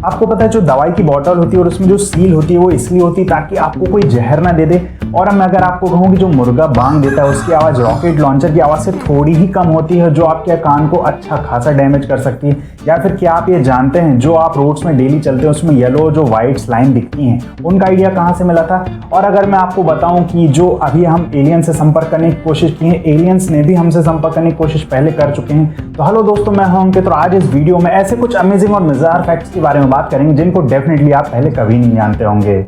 आपको पता है जो दवाई की बोतल होती है और उसमें जो सील होती है वो इसलिए होती है ताकि आपको कोई जहर ना दे दे। और मैं अगर आपको कहूँ कि जो मुर्गा बांग देता है उसकी आवाज़ रॉकेट लॉन्चर की आवाज़ से थोड़ी ही कम होती है, जो आपके कान को अच्छा खासा डैमेज कर सकती है। या फिर क्या आप ये जानते हैं जो आप रोड्स में डेली चलते हैं उसमें येलो जो वाइट्स लाइन दिखती हैं, उनका आइडिया कहाँ से मिला था? और अगर मैं आपको बताऊं कि जो अभी हम एलियन से संपर्क करने की कोशिश की है, एलियंस ने भी हमसे संपर्क करने की कोशिश पहले कर चुके हैं। तो हेलो दोस्तों, मैं हूं अंकित और आज इस वीडियो में ऐसे कुछ अमेजिंग और मजेदार फैक्ट्स के बारे में बात करेंगे जिनको डेफिनेटली आप पहले कभी नहीं जानते होंगे।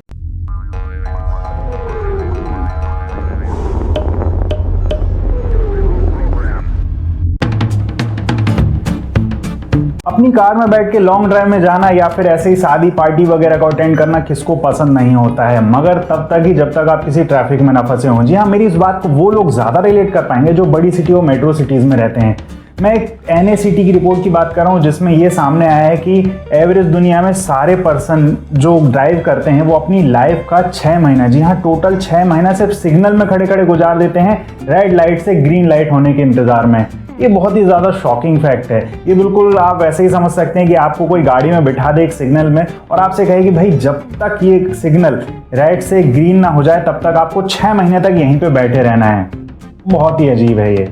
अपनी कार में बैठ के लॉन्ग ड्राइव में जाना या फिर ऐसे ही शादी पार्टी वगैरह को अटेंड करना किसको पसंद नहीं होता है, मगर तब तक ही जब तक आप किसी ट्रैफिक में ना फंसे हों। जी हाँ, मेरी इस बात को वो लोग ज़्यादा रिलेट कर पाएंगे जो बड़ी सिटी और मेट्रो सिटीज़ में रहते हैं। मैं एक NACT की रिपोर्ट की बात कर रहा हूँ जिसमें ये सामने आया है कि एवरेज दुनिया में सारे पर्सन जो ड्राइव करते हैं वो अपनी लाइफ का 6 महीना, जी हाँ टोटल 6 महीना सिर्फ सिग्नल में खड़े खड़े गुजार देते हैं, रेड लाइट से ग्रीन लाइट होने के इंतजार में। ये बहुत ही ज़्यादा शॉकिंग फैक्ट है। ये बिल्कुल आप वैसे ही समझ सकते हैं कि आपको कोई गाड़ी में बिठा दे एक सिग्नल में और आपसे कहे कि भाई जब तक ये सिग्नल रेड से ग्रीन ना हो जाए तब तक आपको 6 महीने तक यहीं पे बैठे रहना है। बहुत ही अजीब है ये।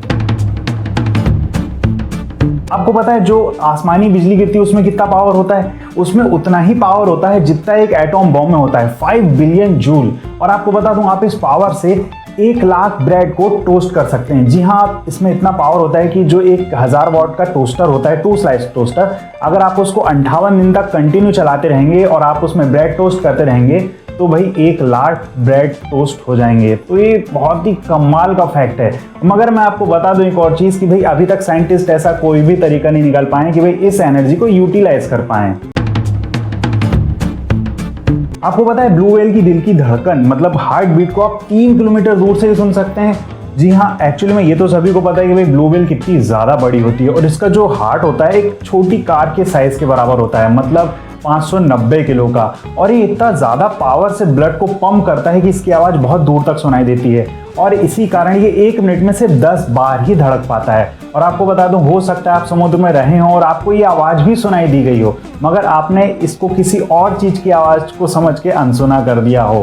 आपको पता है जो आसमानी बिजली गिरती है उसमें कितना पावर होता है? उसमें उतना ही पावर होता है जितना एक एटॉम बॉम्ब में होता है, 5 बिलियन जूल। और आपको बता दूं, आप इस पावर से 1 लाख ब्रेड को टोस्ट कर सकते हैं। जी हाँ, इसमें इतना पावर होता है कि जो 1000 वॉट का टोस्टर होता है, 2 स्लाइस टोस्टर, अगर आप उसको 58 दिन तक कंटिन्यू चलाते रहेंगे और आप उसमें ब्रेड टोस्ट करते रहेंगे तो भाई 1 लाख ब्रेड टोस्ट हो जाएंगे। तो ये बहुत ही कमाल का फैक्ट है। मगर मैं आपको बता दूं एक और चीज़ कि भाई अभी तक साइंटिस्ट ऐसा कोई भी तरीका नहीं निकाल पाए कि भाई इस एनर्जी को यूटिलाइज कर पाएं। आपको पता है ब्लू व्हेल की दिल की धड़कन मतलब हार्ट बीट को आप 3 किलोमीटर दूर से ही सुन सकते हैं। जी हाँ, एक्चुअली में ये तो सभी को पता है कि भाई ब्लू व्हेल कितनी ज़्यादा बड़ी होती है और इसका जो हार्ट होता है एक छोटी कार के साइज़ के बराबर होता है, मतलब 590 किलो का। और ये इतना ज़्यादा पावर से ब्लड को पंप करता है कि इसकी आवाज़ बहुत दूर तक सुनाई देती है और इसी कारण ये 1 मिनट में सिर्फ 10 बार ही धड़क पाता है। और आपको बता दूं, हो सकता है आप समुद्र में रहे हों और आपको ये आवाज़ भी सुनाई दी गई हो, मगर आपने इसको किसी और चीज़ की आवाज़ को समझ के अनसुना कर दिया हो।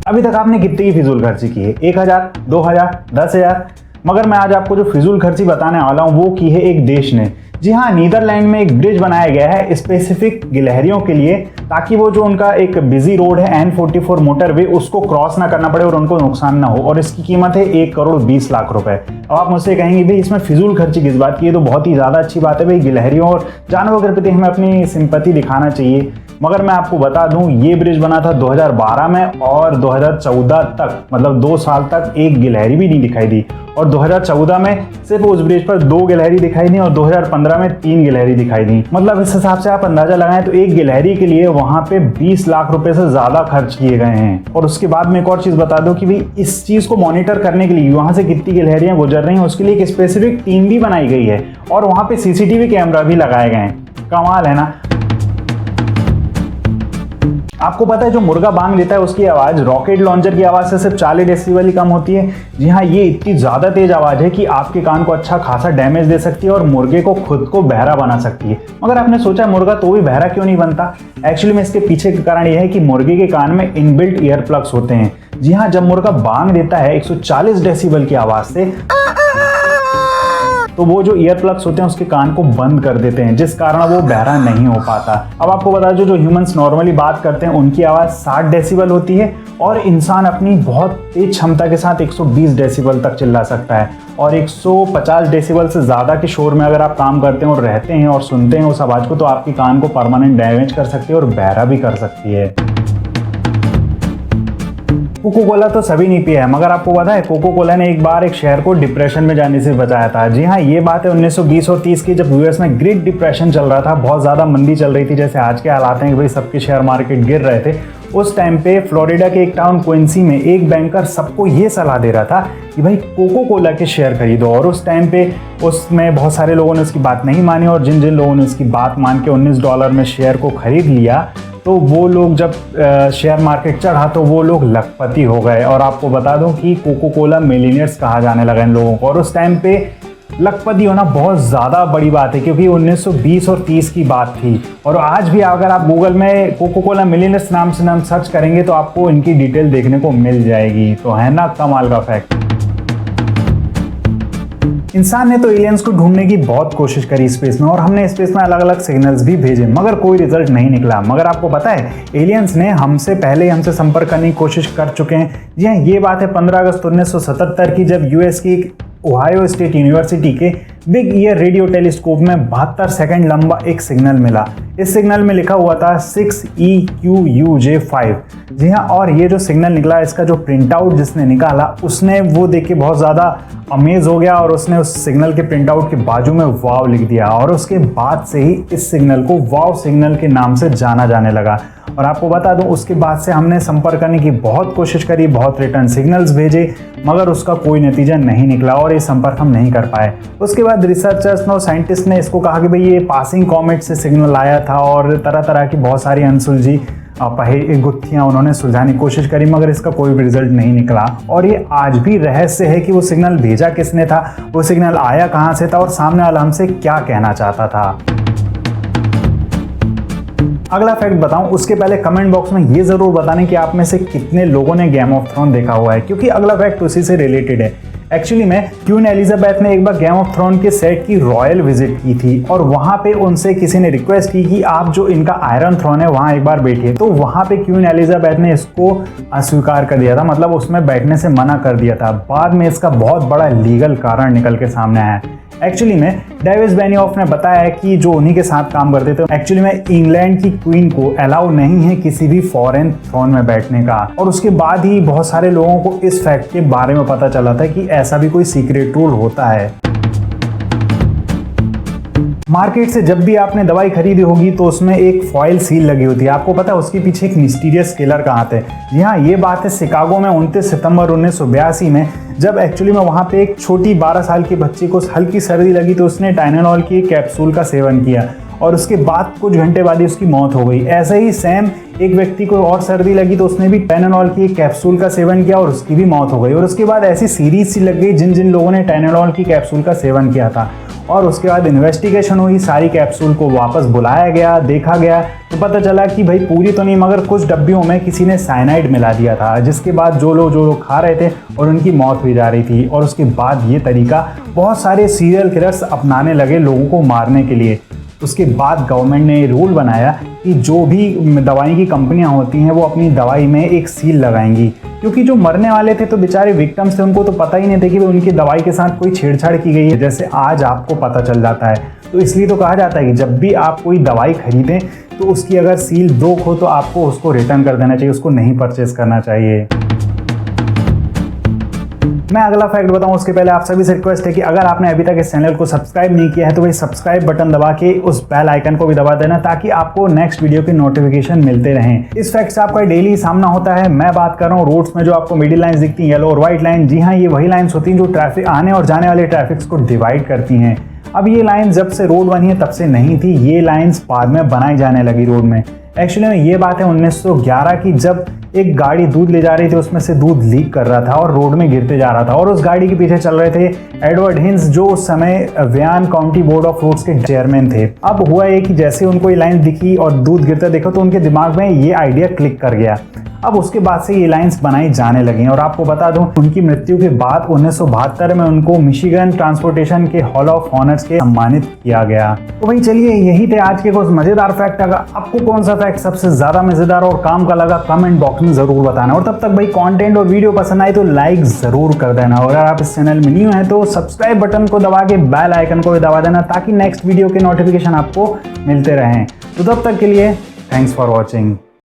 अभी तक आपने कितनी की फिजूल खर्ची की है? 1000, 2000, 10,000? मगर मैं आज आपको जो फिजूल खर्ची बताने वाला हूँ वो की है एक देश ने। जी हाँ, नीदरलैंड में एक ब्रिज बनाया गया है स्पेसिफिक गिलहरियों के लिए, ताकि वो जो उनका एक बिजी रोड है N44 मोटरवे उसको क्रॉस ना करना पड़े और उनको नुकसान ना हो। और इसकी कीमत है 1 करोड़ 20 लाख रुपए। अब आप मुझसे कहेंगे भाई इसमें फिजूल खर्ची किस बात की है? तो बहुत ही ज़्यादा अच्छी बात है भाई, गिलहरियों और जानवरों के प्रति हमें अपनी सिंपैथी दिखाना चाहिए। मगर मैं आपको बता दूं, ये ब्रिज बना था 2012 में और 2014 तक, मतलब 2 साल तक एक गिलहरी भी नहीं दिखाई दी। और 2014 में सिर्फ उस ब्रिज पर 2 गिलहरी दिखाई दी और 2015 में 3 गिलहरी दिखाई दी। मतलब इस हिसाब से आप अंदाजा लगाएं तो एक गिलहरी के लिए वहां पे 20 लाख रुपए से ज्यादा खर्च किए गए हैं। और उसके बाद में एक और चीज बता दो कि भाई इस चीज को मॉनिटर करने के लिए वहां से कितनी गिलहरियां गुजर रही हैं उसके लिए एक स्पेसिफिक टीम भी बनाई गई है और वहां पे CCTV कैमरा भी लगाए गए हैं। कमाल है ना। आपको पता है जो मुर्गा बांग देता है उसकी आवाज़ रॉकेट लॉन्चर की आवाज़ से सिर्फ 40 डेसिबल ही कम होती है। जी हाँ, ये इतनी ज़्यादा तेज आवाज़ है कि आपके कान को अच्छा खासा डैमेज दे सकती है और मुर्गे को खुद को बहरा बना सकती है। मगर आपने सोचा मुर्गा तो भी बहरा क्यों नहीं बनता? एक्चुअली में इसके पीछे का कारण यह है कि मुर्गे के कान में इनबिल्ट ईयर प्लग्स होते हैं। जी हाँ, जब मुर्गा बांग देता है 140 डेसिबल की आवाज़ से तो वो जो ईयर प्लग्स होते हैं उसके कान को बंद कर देते हैं, जिस कारण वो बहरा नहीं हो पाता। अब आपको बता दो, जो ह्यूमंस नॉर्मली बात करते हैं उनकी आवाज़ 60 डेसिबल होती है और इंसान अपनी बहुत तेज क्षमता के साथ 120 डेसिबल तक चिल्ला सकता है। और 150 डेसिबल से ज़्यादा के शोर में अगर आप काम करते हैं और रहते हैं और सुनते हैं उस आवाज़ को तो आपके कान को परमानेंट डैमेज कर सकती है और बहरा भी कर सकती है। कोको कोला तो सभी नहीं पिया है, मगर आपको पता है कोको कोला ने एक बार एक शहर को डिप्रेशन में जाने से बचाया था। जी हाँ, ये बात है 1920 और 30 की, जब यूएस में ग्रेट डिप्रेशन चल रहा था, बहुत ज़्यादा मंदी चल रही थी, जैसे आज के हालात हैं कि भाई सबके शेयर मार्केट गिर रहे थे। उस टाइम पे फ्लोरिडा के एक टाउन क्विंसी में एक बैंकर सबको ये सलाह दे रहा था कि भाई कोको कोला के शेयर खरीदो। और उस टाइम पे उसमें बहुत सारे लोगों ने उसकी बात नहीं मानी और जिन जिन लोगों ने उसकी बात मान के $19 में शेयर को खरीद लिया तो वो लोग जब शेयर मार्केट चढ़ा तो वो लोग लखपति हो गए। और आपको बता दूं कि कोको कोला मिलियनियर्स कहा जाने लगा इन लोगों को। और उस टाइम पे लखपति होना बहुत ज़्यादा बड़ी बात है, क्योंकि 1920 और 30 की बात थी। और आज भी अगर आप गूगल में कोको कोला मिलियनर्स नाम से सर्च करेंगे तो आपको इनकी डिटेल देखने को मिल जाएगी। तो है ना कमाल का फैक्ट। इंसान ने तो एलियंस को ढूंढने की बहुत कोशिश करी स्पेस में, और हमने स्पेस में अलग अलग सिग्नल्स भी भेजे, मगर कोई रिजल्ट नहीं निकला। मगर आपको पता है एलियंस ने हमसे पहले हमसे संपर्क करने की कोशिश कर चुके हैं। जी हाँ, ये बात है 15 अगस्त 1977 की, जब यूएस की ओहायो स्टेट यूनिवर्सिटी के बिग ईयर रेडियो टेलीस्कोप में 72 सेकंड लंबा एक सिग्नल मिला। इस सिग्नल में लिखा हुआ था 6EQUJ5। जी हाँ, और ये जो सिग्नल निकला, इसका जो प्रिंट आउट जिसने निकाला उसने वो देख के बहुत ज़्यादा अमेज हो गया, और उसने उस सिग्नल के प्रिंट आउट के बाजू में वाव लिख दिया। और उसके बाद से ही इस सिग्नल को वाव सिग्नल के नाम से जाना जाने लगा। और आपको बता दूं, उसके बाद से हमने संपर्क करने की बहुत कोशिश करी, बहुत रिटर्न सिग्नल्स भेजे, मगर उसका कोई नतीजा नहीं निकला और ये संपर्क हम नहीं कर पाए। उसके बाद रिसर्चर्स और साइंटिस्ट ने इसको कहा कि भाई ये पासिंग कॉमेट से सिग्नल आया था, और तरह तरह की बहुत सारी अनसुलझी गुत्थियां उन्होंने सुलझाने की कोशिश करी, मगर इसका कोई भी रिजल्ट नहीं निकला। और ये आज भी रहस्य है कि वो सिग्नल भेजा किसने था, वो सिग्नल आया कहाँ से था, और सामने वाला हमसे क्या कहना चाहता था। अगला फैक्ट बताऊं उसके पहले कमेंट बॉक्स में ये जरूर बताने कि आप में से कितने लोगों ने गेम ऑफ थ्रोन देखा हुआ है, क्योंकि अगला फैक्ट उसी से रिलेटेड है। एक्चुअली में क्वीन एलिजाबेथ ने एक बार गेम ऑफ थ्रोन के सेट की रॉयल विजिट की थी, और वहां पे उनसे किसी ने रिक्वेस्ट की कि आप जो इनका आयरन थ्रोन है वहां एक बार बैठिए। तो वहां पे क्वीन एलिजाबेथ ने इसको अस्वीकार कर दिया था, मतलब उसमें बैठने से मना कर दिया था। बाद में इसका बहुत बड़ा लीगल कारण निकल के सामने आया। एक्चुअली में डेविस बेनियोफ ने बताया कि जो उन्हीं के साथ काम करते थे, एक्चुअली में इंग्लैंड की क्वीन को अलाउ नहीं है किसी भी फॉरेन थ्रोन में बैठने का। और उसके बाद ही बहुत सारे लोगों को इस फैक्ट के बारे में पता चला था कि ऐसा भी कोई सीक्रेट रूल होता है। मार्केट से जब भी आपने दवाई खरीदी होगी तो उसमें एक फॉइल सील लगी होती है। आपको पता है उसके पीछे एक मिस्टीरियस किलर कहाँ थे? जी हाँ, ये बात है शिकागो में 29 सितंबर 1982 में, जब एक्चुअली में वहाँ पे एक छोटी 12 साल की बच्ची को हल्की सर्दी लगी तो उसने टाइलेनॉल की कैप्सूल का सेवन किया, और उसके बाद कुछ घंटे बाद ही उसकी मौत हो गई। ऐसे ही सेम एक व्यक्ति को और सर्दी लगी तो उसने भी टाइलेनॉल की कैप्सूल का सेवन किया और उसकी भी मौत हो गई। और उसके बाद ऐसी सीरीज सी लग गई जिन जिन लोगों ने टाइलेनॉल की कैप्सूल का सेवन किया था, और उसके बाद इन्वेस्टिगेशन हुई, सारी कैप्सूल को वापस बुलाया गया, देखा गया तो पता चला कि भाई पूरी तो नहीं मगर कुछ डब्बियों में किसी ने साइनाइड मिला दिया था, जिसके बाद जो लोग खा रहे थे और उनकी मौत हुई जा रही थी। और उसके बाद ये तरीका बहुत सारे सीरियल किलर्स अपनाने लगे लोगों को मारने के लिए। उसके बाद गवर्नमेंट ने रूल बनाया कि जो भी दवाई की कंपनियां होती हैं वो अपनी दवाई में एक सील लगाएंगी, क्योंकि जो मरने वाले थे तो बेचारे विक्टिम्स थे, उनको तो पता ही नहीं था कि उनकी दवाई के साथ कोई छेड़छाड़ की गई है, जैसे आज आपको पता चल जाता है। तो इसलिए तो कहा जाता है कि जब भी आप कोई दवाई खरीदें तो उसकी अगर सील ब्रोक हो तो आपको उसको रिटर्न कर देना चाहिए, उसको नहीं परचेज करना चाहिए। मैं अगला फैक्ट बताऊं उसके पहले आप सभी से रिक्वेस्ट है कि अगर आपने अभी तक इस चैनल को सब्सक्राइब नहीं किया है तो भाई सब्सक्राइब बटन दबा के उस बेल आइकन को भी दबा देना, ताकि आपको नेक्स्ट वीडियो के नोटिफिकेशन मिलते रहें। इस फैक्ट से आपका डेली सामना होता है। मैं बात कर रहा हूँ रोड्स में जो आपको मिडिल लाइंस दिखती हैं, येलो और व्हाइट लाइन। जी हाँ, ये वही लाइन्स होती हैं जो ट्रैफिक आने और जाने वाले ट्रैफिक को डिवाइड करती हैं। अब ये लाइन जब से रोड बनी है तब से नहीं थी, ये लाइन्स बाद में बनाई जाने लगी रोड में। एक्चुअली में ये बात है 1911 की, जब एक गाड़ी दूध ले जा रही थी, उसमें से दूध लीक कर रहा था और रोड में गिरते जा रहा था, और उस गाड़ी के पीछे चल रहे थे एडवर्ड हिंस, जो उस समय व्यान काउंटी बोर्ड ऑफ रोड्स के चेयरमैन थे। अब हुआ ये कि जैसे उनको ये लाइन दिखी और दूध गिरता देखो तो उनके दिमाग में ये आइडिया क्लिक कर गया। अब उसके बाद से ये लाइंस बनाई जाने लगी। और आपको बता दूं, उनकी मृत्यु के बाद 1972 में उनको मिशिगन ट्रांसपोर्टेशन के हॉल ऑफ ऑनर्स के सम्मानित किया गया। तो भाई चलिए, यही थे आज के कुछ मजेदार फैक्ट। अगर आपको कौन सा फैक्ट सबसे ज्यादा मजेदार और काम का लगा कमेंट बॉक्स में जरूर बताना। और तब तक भाई कंटेंट और वीडियो पसंद आए तो लाइक जरूर कर देना, और अगर आप इस चैनल में न्यू हैं तो सब्सक्राइब बटन को दबा के बेल आइकन को भी दबा देना, ताकि नेक्स्ट वीडियो के नोटिफिकेशन आपको मिलते रहें। तो तब तक के लिए थैंक्स फॉर वॉचिंग।